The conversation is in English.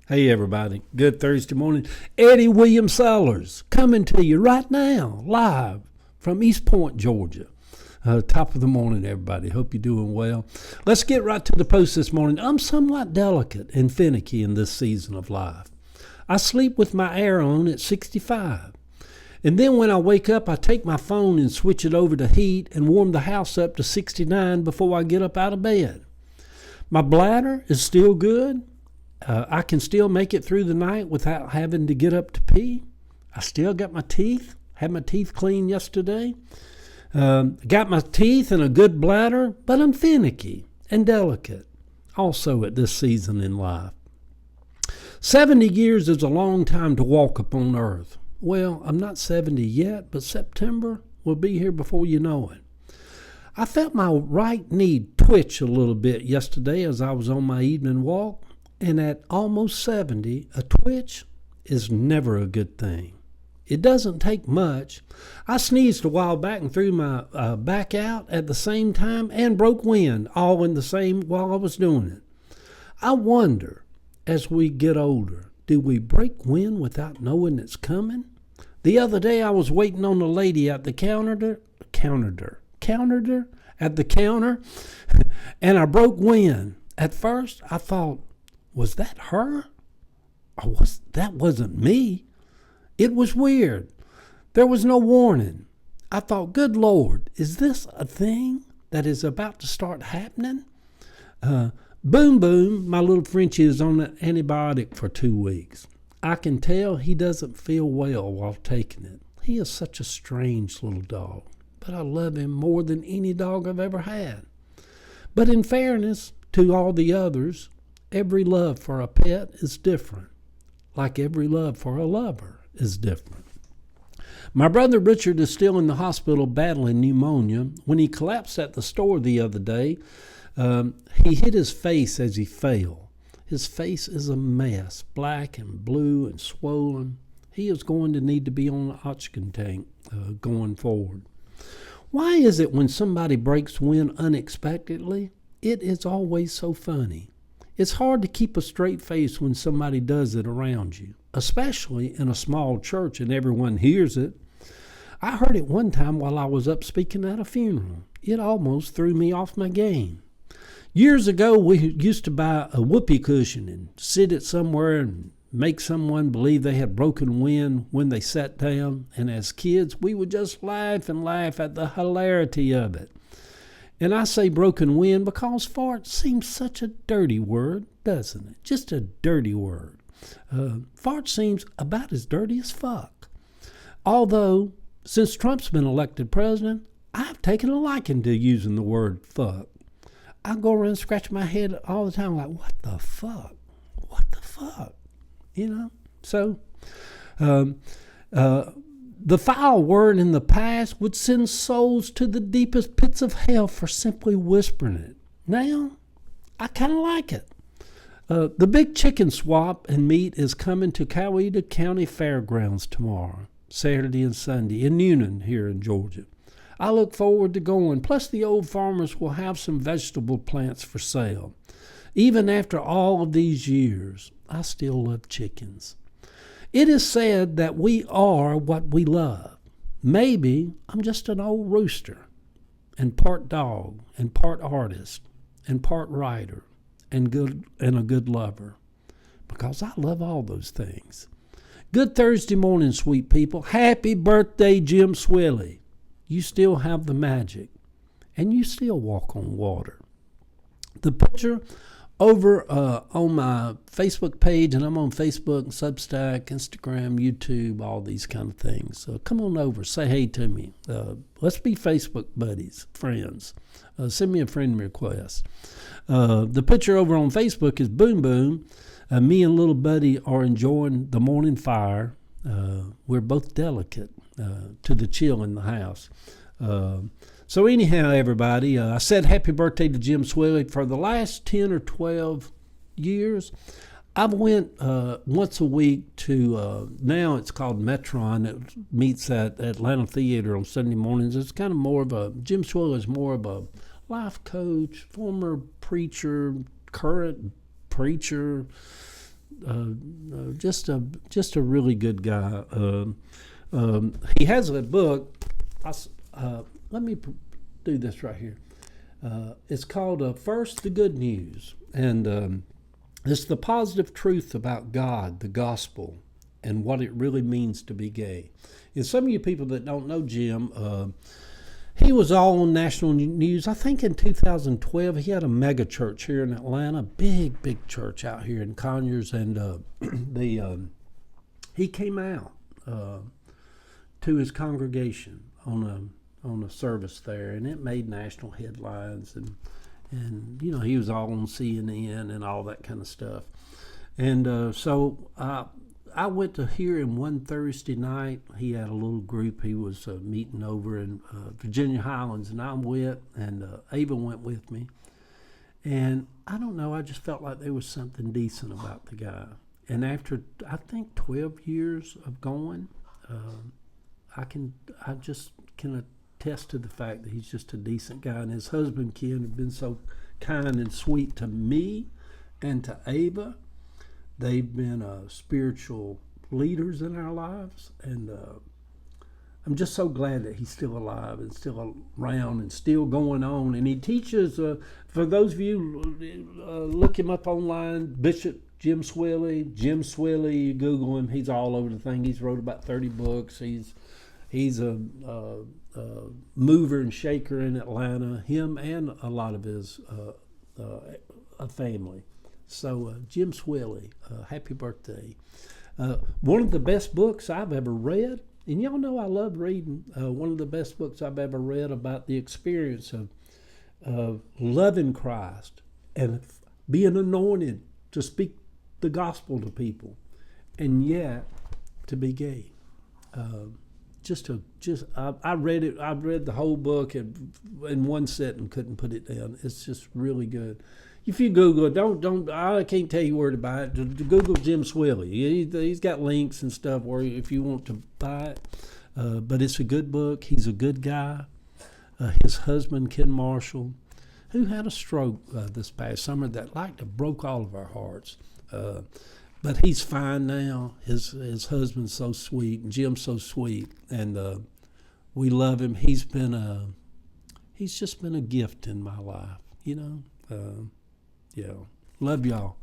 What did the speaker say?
Hey everybody, good Thursday morning. Eddie William Sellers coming to you right now, live from East Point, Georgia. Top of the morning, everybody. Hope you're doing well. Let's get right to the post this morning. I'm somewhat delicate and finicky in this season of life. I sleep with my air on at 65. And then when I wake up, I take my phone and switch it over to heat and warm the house up to 69 before I get up out of bed. My bladder is still good. I can still make it through the night without having to get up to pee. I still got my teeth. Had my teeth cleaned yesterday. Got my teeth and a good bladder, but I'm finicky and delicate also at this season in life. 70 years is a long time to walk upon earth. Well, I'm not 70 yet, but September will be here before you know it. I felt my right knee twitch a little bit yesterday as I was on my evening walk. And at almost 70, a twitch is never a good thing. It doesn't take much. I sneezed a while back and threw my back out at the same time and broke wind all in the same while I was doing it. I wonder, as we get older, do we break wind without knowing it's coming? The other day I was waiting on a lady at the counter, and I broke wind. At first I thought, was that her? Or that wasn't me? It was weird. There was no warning. I thought, good Lord, is this a thing that is about to start happening? Boom Boom, my little Frenchie, is on an antibiotic for 2 weeks. I can tell he doesn't feel well while taking it. He is such a strange little dog, but I love him more than any dog I've ever had. But in fairness to all the others, every love for a pet is different, like every love for a lover is different. My brother Richard is still in the hospital battling pneumonia. When he collapsed at the store the other day, he hit his face as he fell. His face is a mess, black and blue and swollen. He is going to need to be on an oxygen tank going forward. Why is it when somebody breaks wind unexpectedly, it is always so funny? It's hard to keep a straight face when somebody does it around you, especially in a small church and everyone hears it. I heard it one time while I was up speaking at a funeral. It almost threw me off my game. Years ago, we used to buy a whoopee cushion and sit it somewhere and make someone believe they had broken wind when they sat down. And as kids, we would just laugh and laugh at the hilarity of it. And I say broken wind because fart seems such a dirty word, doesn't it? Just a dirty word. Fart seems about as dirty as fuck. Although, since Trump's been elected president, I've taken a liking to using the word fuck. I go around scratching my head all the time like, what the fuck? What the fuck? You know? So, the foul word in the past would send souls to the deepest pits of hell for simply whispering it. Now, I kind of like it. The big chicken swap and meet is coming to Coweta County Fairgrounds tomorrow, Saturday and Sunday, in Newnan here in Georgia. I look forward to going. Plus, the old farmers will have some vegetable plants for sale. Even after all of these years, I still love chickens. It is said that we are what we love. Maybe I'm just an old rooster and part dog and part artist and part writer and a good lover, because I love all those things. Good Thursday morning, sweet people. Happy birthday, Jim Swilly. You still have the magic and you still walk on water. The picture over on my Facebook page, and I'm on Facebook, Substack, Instagram, YouTube, all these kind of things. So come on over, say hey to me. Let's be Facebook buddies, friends. Send me a friend request. The picture over on Facebook is Boom Boom. Me and little buddy are enjoying the morning fire. We're both delicate to the chill in the house. So anyhow, everybody, I said happy birthday to Jim Swilly. For the last 10 or 12 years, I've went once a week to, now it's called Metron. It meets at Atlanta Theater on Sunday mornings. It's kind of more of a, Jim Swilly is more of a life coach, former preacher, current preacher, just a really good guy. He has a book. Let me do this right here. It's called First the Good News, and it's the positive truth about God, the gospel, and what it really means to be gay. And some of you people that don't know Jim, he was all on national news. I think in 2012 he had a mega church here in Atlanta, big church out here in Conyers, and he came out to his congregation on a service there, and it made national headlines, and you know, he was all on CNN and all that kind of stuff. And so I went to hear him one Thursday night. He had a little group he was meeting over in Virginia Highlands, and I went, and Ava went with me. And I don't know, I just felt like there was something decent about the guy. And after, I think, 12 years of going, I just can attest to the fact that he's just a decent guy. And his husband, Ken, have been so kind and sweet to me and to Ava. They've been spiritual leaders in our lives, and I'm just so glad that he's still alive and still around and still going on. And he teaches, for those of you, look him up online, Bishop Jim Swilly. Jim Swilly, you Google him, he's all over the thing. He's wrote about 30 books. He's a mover and shaker in Atlanta, him and a lot of his family. So Jim Swilly, happy birthday. One of the best books I've ever read, and y'all know I love reading, one of the best books I've ever read about the experience of loving Christ and being anointed to speak the gospel to people, and yet to be gay. I read it. I read the whole book in one sitting, couldn't put it down. It's just really good. If you Google it, I can't tell you where to buy it. Google Jim Swilly. He's got links and stuff where if you want to buy it. But it's a good book. He's a good guy. His husband, Ken Marshall, who had a stroke this past summer that broke all of our hearts. But he's fine now. His husband's so sweet, and Jim's so sweet, and we love him. He's just been a gift in my life, you know. Yeah, love y'all.